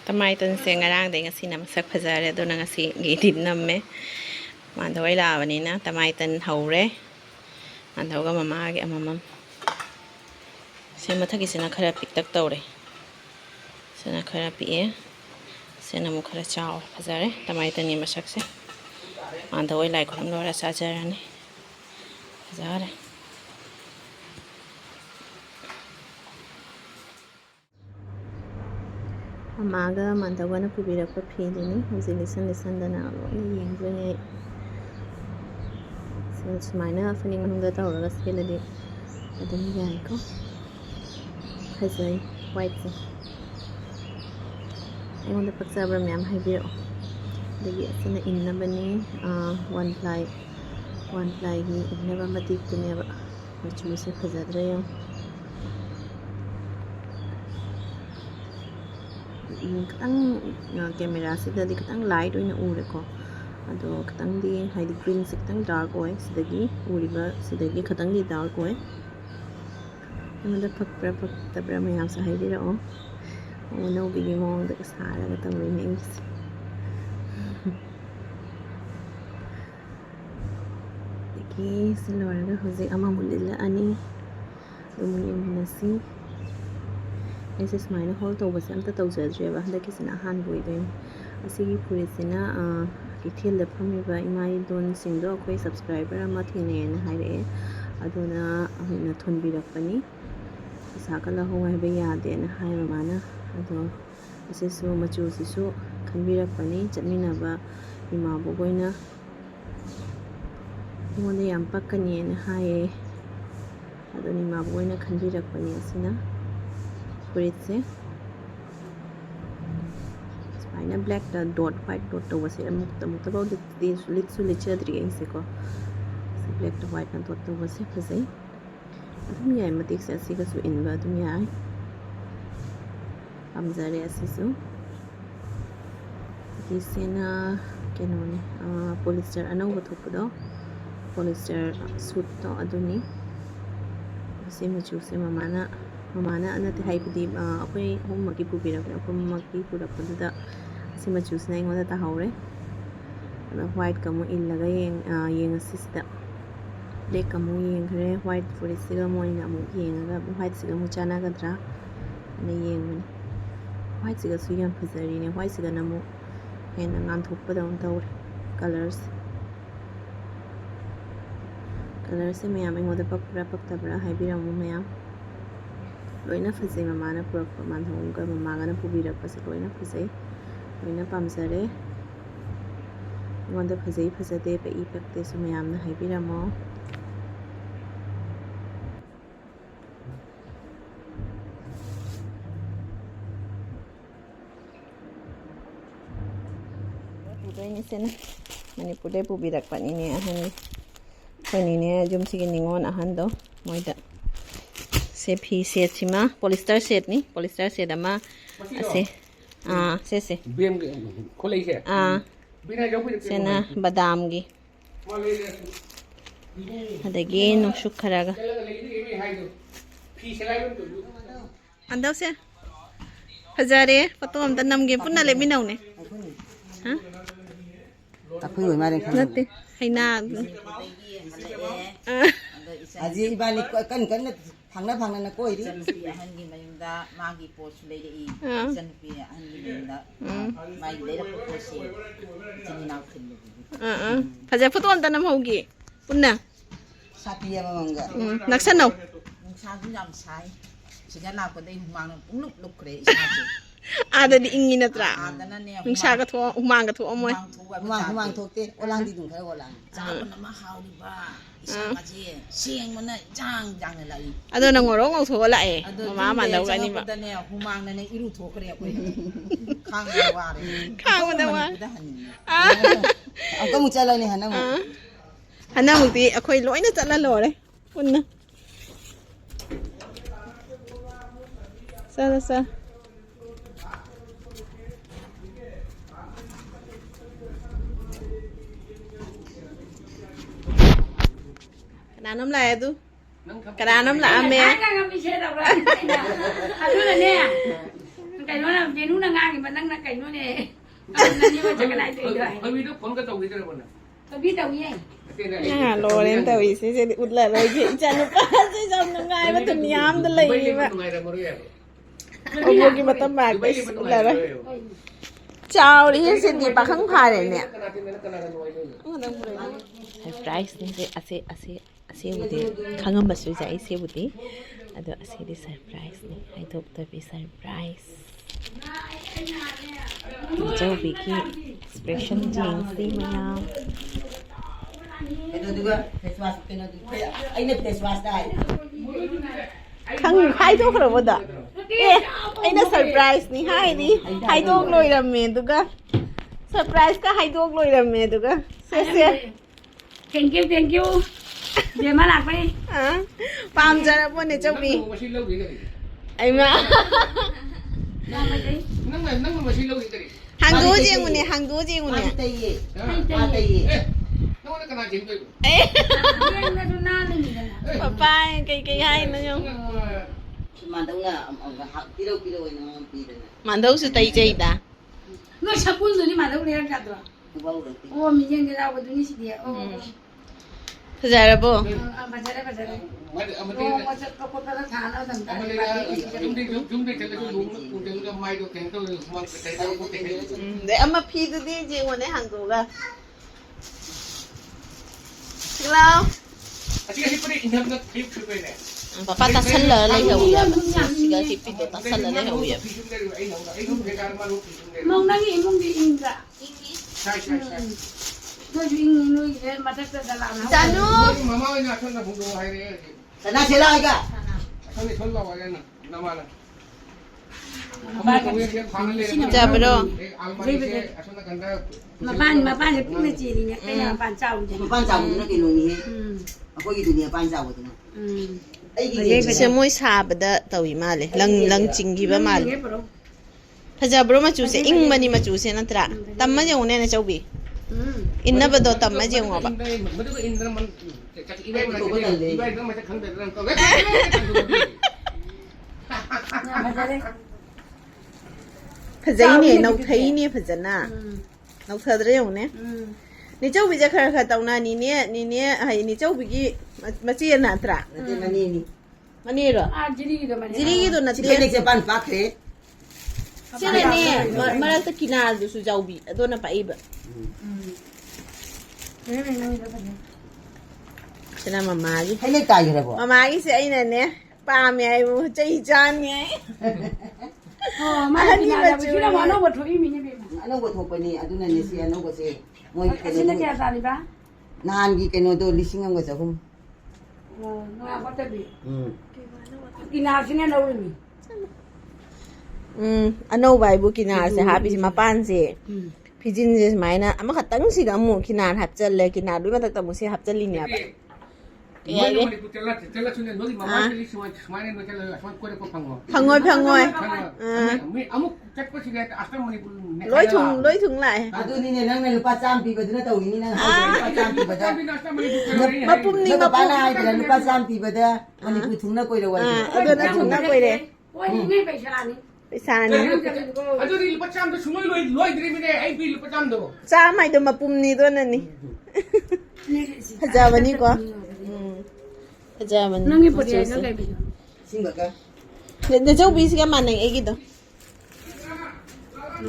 Tamai tan se ngarang dai ngasi nam sak phajare do na ngasi gi din namme man dawai la bani na tamai tan haure man daw ga mama gi amamam se mathagi sena khara pik tak tawre sena khara pi e sena mu khara chaw phajare tamai tan ni masak se man dawai lai khom lora sa jarani phajare Amaga mandawana pubirakpa phidini hauji listen dana loi yengdone sumaina feeling manungda tawraga seladi adum yai ko phajai white se aionda paksabra myam haibiro dagi asina innabani one ply gi innaba matik tuneba machu se phajadra yo katang camera sidadi katang light oina ureko ado katang di haidi green se katang dark oi sidagi uriba sidagi katang di dark oi amada paktabra mayam sa haidira o no bigi mong da sara ga tamri names diki silora ga hoje ama mulila ani dumunim hinasi ऐसे smile hall तो बस अंत तौजद्रे हंदकी सिना हान बोइदोइन असिगी पुरिसिना किथेल the फमिबा इमाई दोन सिंगदो अखोई subscriber अमा थिनेन हाइरे अदुना अहिना थोनबिरकपनी साकला हो हाइबे यादे न हाइबा माना अदो असेसु मचु सिसु खनबिरकपनी चटमिनाबा इमा बोगोइना मोने याम पक्कनी न हाइए अदो इमा बोगोइना खनबिरकपनी असिना पुरिसे स्पाइना ब्लैक डॉट व्हाइट डॉट तो वसे मुक्त बहुत लिचद्री ऐसे को ब्लैक तो व्हाइट ना डॉट तो वसे फसे अदुम याय मतिक से असिगसु इनबा अदुम याय पमजरे असिसु किसेना केनोने पॉलिस्टर अनौब थोपदो पॉलिस्टर सूट तो अदुनी से मचु से ममाना अनते हाइबदी अखोई होमकी पुबिरक होमकी पुरपदुदा से मचुसना इंगोदा ताहौरे अदा व्हाइट कमु इल्लगा येंगसिसदा ब्लैक कमु येंगरे व्हाइट फुरिसिगा मोइना मु येंगा व्हाइट सिगा मु चानागद्रा ने येंगमनि व्हाइट सिगा सु याम फजरीने व्हाइट सिगा नमु हेना nganthokpadam tawre colors से मैम इंगोदा पकरा पक्तबरा हाइबिरामु मैम लोइना फजे ममाना पुरक मानहोंगा ममागना पुबिरकपसे लोइना फजे लोइना पामजरे इंगोदा फजे फजदे पे ई पक्ते सु मैमना हाइबिरामो पुदोइने सेना मणिपुरदे पुबिरकपनिने अहननि खनिने जुमसिगे निंगोन अहनदो मोइदा से फी सेट सिमा पॉलिस्टर सेट नी पॉलिस्टर सेट अमा असे से बीएम खोलै से बिना जौ सेना बादाम गी अदगी नुसुक खरागा अंदौ से फजारे फोटो हम त नमगे पुन्ना लेमिनौने हां ताखै होय मारे खान नते हैना आजि इबानी कन भांना ना कोइरी जनपी अहनगी मयुंदा मागी पोस्ट लेई जनपी अहनगी मयुंदा माई लेरा पोसे चिनी नाउ खिल्ले फजा फोटो हम त नम होगी पुन्ना सातिया मंगा नक्सनो नुंसाजु याम साई सिगा लापदे हुमांग पुंगलुक लुकरे इसासे आददी इंगी नत्रा आदनाने नुंसा का थो हुमांग का थो अमोय हुमांग थोकते ओलांदी दुं खरा ओलांग चाबन मा हाउलिबा इसामाजे सेंगमना जांग लाई अदो नंगोरो ngौ लाए ममा मानदौ गानी बा दने हुमांग ने इरु थोकरे अखोय खांग वारे वा अंका मुचालानी हना मुक्ति अखोय लोइना चला लोरे पुन्ना सा Kananam la tu. Kananam la ame. cái nó là cái nó ngang thì mà đang là cái nó này là như vậy chắc cái này tùy rồi hơi bị lúc con cái tàu gì đó mà tôi biết đâu nhỉ โลเลนเตอร์อีสิเจอุดเลยเลยกินจันป้าเจจำน้ำงายมาตุนยามตะเลยมาโอ้โหกินมาตั้งบากไปอุดเลยเลยเจ้าดิฉันเสียดีปะข้างพายเนี่ยไพรส์นี่เจอาเซบุตรข้างบัสวิจัยอาเซบุตรอะดูอาเซดิเซอร์ไพรส์นี่ให้ทุกตัวเป็นเซอร์ไพรส์เจ้าบิกี้ expression จริงสิมายาม Keno juga face wash keno juga. Ai ne face wash dai. ข้างให้ทุกคนรู้ด่ะเอ๊ะไอ้น่าเซอร์ไพรส์นี่ให้ดิให้ทุกเลยละเมตุกะเซอร์ไพรส์ก็ให้ทุกเลยละเมตุกะเสีย thank you เดี๋ยวมาหลักไป อ่ะปามจะรับวันนี้เจ้าบีไอ้มา นั่งมาชิลล์กัน หางดูจริงวันนี้หางดูจริงวันนี้ Ai tai ye. Ai tai ye. นั่งกันจริงด้วย เอ๊ะ เรื่องนั้นน่าเลยนี่นะ ป้าป้าไกลๆให้นะยง Mandau na kilo ina ang pila na. มันดูสุดใจใจด่ะ เมื่อชักปุ้นตัวนี้มาแล้วเรียนกันตัว Tubaw roti. โอ้มียังจะเอาตัวนี้สิเดียวโอ้ เข้าใจแล้วป่ะ มาจะได้โอ้มาจะก็คนละฐานเอาต่างๆ Jumdi kalau lu mai do kento semua kita tahu putih. เดี๋ยวเอามาพีดูดิจริงวันนี้หางดูกันแล้ว Asik asik pun ini nak klip super ni. ป้าป้าตัดสั้นเลยเหรอเว้ยสิกาที่ปิดตัดสั้นเลยเหรอเว้ย มองนั่งอีมองดีอิงจ้ะ ใช่ใช่ใช่ ด้วยอิงนู่นเลยมาจากตลาดนะ จานุ มาม่าเนี่ยชนนะผมดูให้เลย Sana sila ka. ชนนี่ชนเราอะไรนะน้ำมันนะ จะไปดู มาบ้านจะพี่มาจีนี่เนี่ยไอ้เนี่ยบ้านเจ้าจริง Pan sa mo na kilo ni he. Ako gitu niya pan sa mo to na. Ai gi. เชื่อมวยชาบดะตัวอีมาเลยลังจิงกีบมาเลยถ้าจะบรูมาจูเซอิงมันนี่มาจูเซนั่นตระตั้มมาเจ้าเนี่ยนะเจ้าบีอินนับดอตั้มมาเจ้าบ่ มันก็อินมันจากอีเวนต์มันจะขังเดินก็ พะใจเนี่ยนกไทยเนี่ยพะจันน่ะนกเธอได้ยังเนี่ยนี่เจ้าบีจะเคยตาวนานี่เนี่ยไอ้นี่เจ้าบีกี้มาจีนน่ะตระ Nati manini. มันนี่เหรอ จีรีก็มัน จีรีกี่ตัวน่ะ Si kene sa pan pak he. เชื่อเนี่ยมาแล้วตะกินาดูสุเจ้าบีตัวน่ะไปอีบฉันน่ะมามาจี Hai ne tai ra bo. มามากี่เสียไอ้นั่นเนี่ยป้าเมียใจจานไง อ๋อมาที่นี่มาชื่อว่าน้องวัตถุอีมีเนี่ยเป็น Ano ba to pa ni aduna ni si ano ko si. Moy ไอ้สิ่งที่จะทำนี่ป่ะ Nahan gi keno do lising ang sa hum. อ๋อน้องวัตถุบีกินอาสิ่งนั้นเราเลยมี อันโนไว้บุกินาเสียหาพี่มาป้านสิพี่จินจะหมายนะอามาขัดตั้งสิกับหมูกินาหัดเจริญเลยกินาด้วยมาตั้งแต่หมูเสียหัดเจริญเนี่ยแบบ Telah sudah nol mama tadi semua ni macam asal kau dapat panggung. พังงอยAmuk cek pun sih asal mana pun. ร้อยถุงไหล Aduni ni nang lupa sampi ba duna taw ini nang lupa sampi ba da. Tapi asal mana pun. มาปุ่มนี่ Ni มา ba ปุ่ม na ai da lupa sampi ba da. Mani pu thung na koi da wa. เอาตัวนั้นถุงน่ากลัวเลย โอ้ยนี่ไปชานี่ ไปซานี่ Aduh ni lepas jam tu semua loi dari mana? Ai bil lepas jam tu. จ้าไม่เดินมาปุ่มนี่ตัวนั้นนี่พระเจ้าวันนี้ก็พระเจ้าวันนี้ นั่งนี่ปวดใจนั่งไงพี่ Sing ba ka? เดี๋ยวเจ้าบีสิกันมันเองไอ้กี่ตัว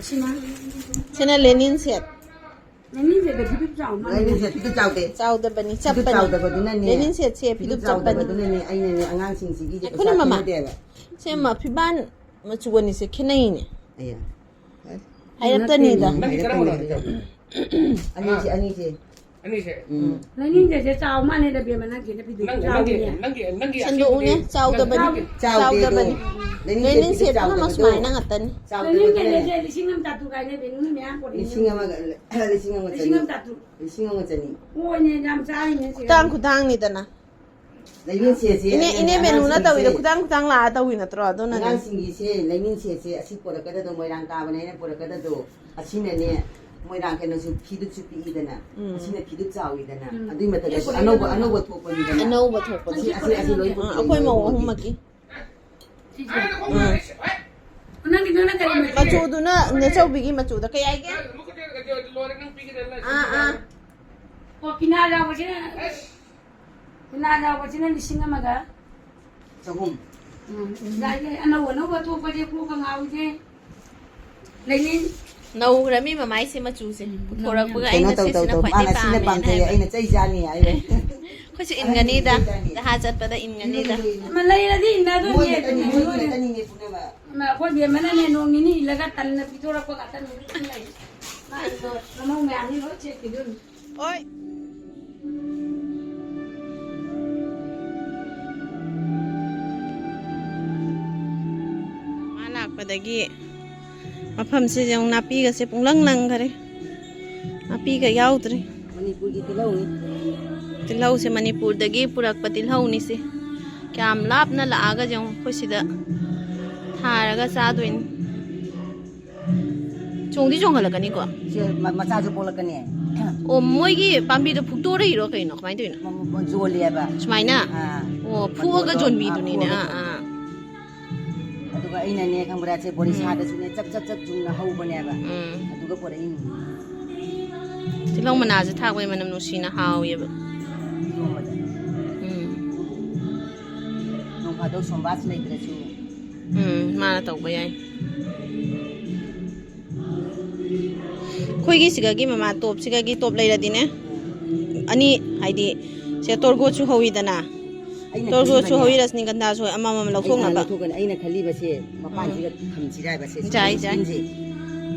ใช่ไหม ฉันน่ะเลนินเสียด นั่นนี่จะเป็นที่พี่เจ้ามา Ai ni sa pitu chaw te. เจ้าเดินบันนี้จับ Pitu บัน chaw นี้ da ba duna ni. เลนินเสียดเสียพี่ Pitu ตุ๊บจับ chaw บั da น ba นี้ duna ni ai ni angang sing sigi je. คุณมามาใช่ไหมพี่บ้านมาชวนนี่สิแค่ไหนเนี่ย Aya. ให้รับตัวนี้ด่ะ Nanti kerana mana? Ani si. Ini sih. แล้วนี่จะเจ้ามาในระเบียบมันนั่งกินได้พี่ดูเจ้าเนี่ย Nanti. ฉันดูเนี่ยเจ้าเดินบันนี้เจ้าเดินบันนี้เลนินเสียดก็มาสมัยนั่งอัตตัน Chaw แล้ว te. นี่แกจะลิงน้ำตาตุกันเนี่ยเป็นนู่นเนี่ยปวด Lising ang lising ang ลิงน้ำตาตุ Lising ang tani. โอ้ยเนี่ยน้ำใจเนี่ยสิ kutang kutang ni dana Lain siya siya. ini menu na tawi da kutang la tawi na tro do na Nang singi siya, lain siya siya. Asi pura kada do moirang ka ba na pura kada do. Asi na niya moirang ka no su pidu su pi idana. Asi na pidu chaw idana. Adu mata ka ano ba to pa idana. ano ba to ko Asi loy po. ako'y mauhong maki Nanti dona kari Macuuduna nechoubise macuuda kaya ay kaya? Oh kinara wajina lising amaga. Sahum. Dahil ano bato pa di ko kang awje. Lainin Naugrami mamay si macuuse. Putoragbaga ay Kaya nasisina taw kway mana sina pa pangkaya ay na chay jani ay. Kasi inganida. Dahajat pada inganida. malay na din na doon Mo niya. tani ni puna ba. Ma ko di mana ne nong ini ilaga tal na pitora ko katan ni nai. Ma ito namang may ani ro check dun. Oy. Malakpadagi. Mafamse yung napigase punglang kare. Napiga yaudre. Manipur gi tilaw ni. Tilaw se Manipur dagi purak patilhaw ni se. Kyam lap na laaga jong khosida. Tharaga chadoin. Chongdi chonghalakani ko. Se macha ju polakani. O moigi pambi do phukdore hiro kaino kmai doino. Mo jole ba. Sumaina. Ah. O phuaga jonbi duni ne a. Aduga ina ne khambra che bori sada sune chap jungna hau bane ba. Aduga pore in. Tilaw manaje thakbai manam nusina haw yeba. Nong phado sombas lai dresu. Mana tawba yai. Khoigi sigagi mama top sigagi top leiradine. Ani haidi se torgo chu howidana. Torgo chu howiras ni ganda so amama lauthong na ba. Aina khali ba se mapan jiga khamchi rai ba se. Jai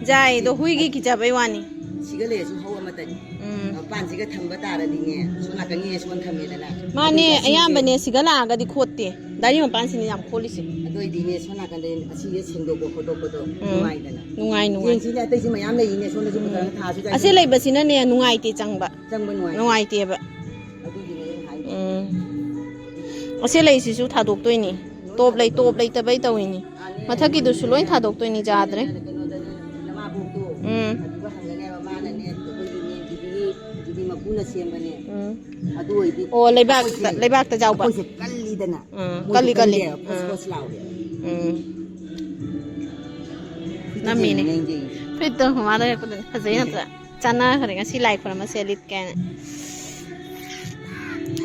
Jai do huigi kijabai wani. Sigale su hawa mata. Mapan jiga thamba tara dinge. Sona kangi son thame dana. Mane ayambane sigala aga di khotte. Dari mapan sini yam kholisi. Adoi dinge sona kan den asi ye sendo ko khodo nuai dana. Nungai Yen sini atai si mayam lai ne sona su mutang tha su ase leibasina ne nungai te changba. Changba nuai. Nungai te ba. Adoi dinge hai. Ase leisisu thadoktoini. Top lei tabai tawini. Mathaki du su loin thadoktoini jadre. Lama bu tu. Aduga hangane ba mana ne to ko ni dibi mapuna sembane. Adoi di. O leibak ta jawba. Ko se kalli dana. Kalli. Pos law de. Namine. Fito hamara ko fazai na chana khare ngasi like for ma selit kan.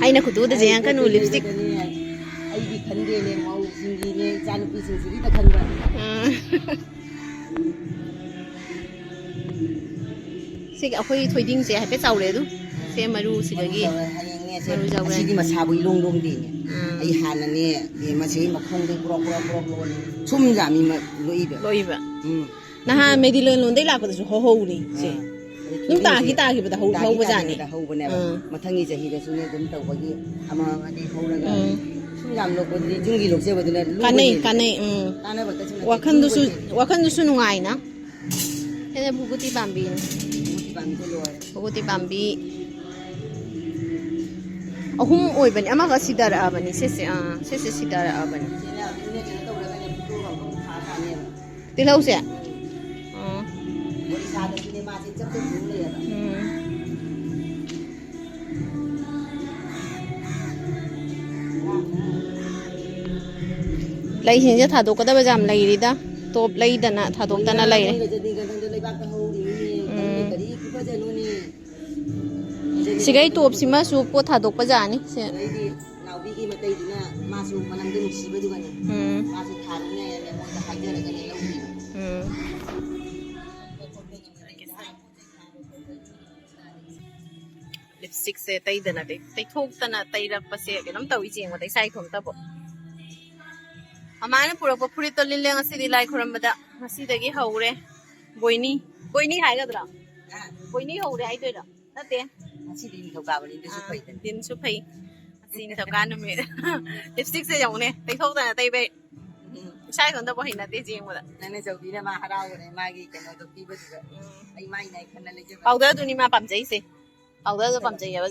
Aina kudu da jayang kanu lipstick. Ai bi khande ne mau singi ne chan pi singi ta khanba. Sig akhoi thoiding se hape chawre du. Se maru sigagi. Sidi masabu ilong di ne. Ai hana ne ye masi makhong de pro lon. Chum jami ma Loiba. Naha medilon lon dei la pa su ho ni se. Nung ta ki ba da ho ba jani. Ho ba ne ba. Mathangi jahi da su ne dum taw ba gi ama adi ho ra ga. Sum jam lo ko di jungi lo se ba de lu. Kanai. Kana ba ta su. Wakhan du su nungai na. Hene buguti bambi. Buguti bambi. Ahum oi bani ama ga sidara abani se sidara abani. Tilaw se. Lai hin ja thadokadaba jam lairida top laidana thadokdana laire. Sigai top sima su po thadokpa jani se. Naubi gi matai dina masu manang de musiba du gani. Masu tharne ne mo ta haidara gani laubi. Lipstick se tai dana de. Tai thok tana tai rak pase ganam tawi jeng ma tai sai thom ta bo. Amana pura po puri to lin leng asidi lai khurambada asidagi haure boini hai gadra boini haure ai toira nate asidi ni thoka bani din su phai asin thoka no me lipstick se yaune tai thok ta tai be sai thon da bo hina te jeng wada nane jodi na ma harau ne ma gi kano to pi ba ai mai nai khana le je powder tu ni ma pam jai se powder to pam jai ya ba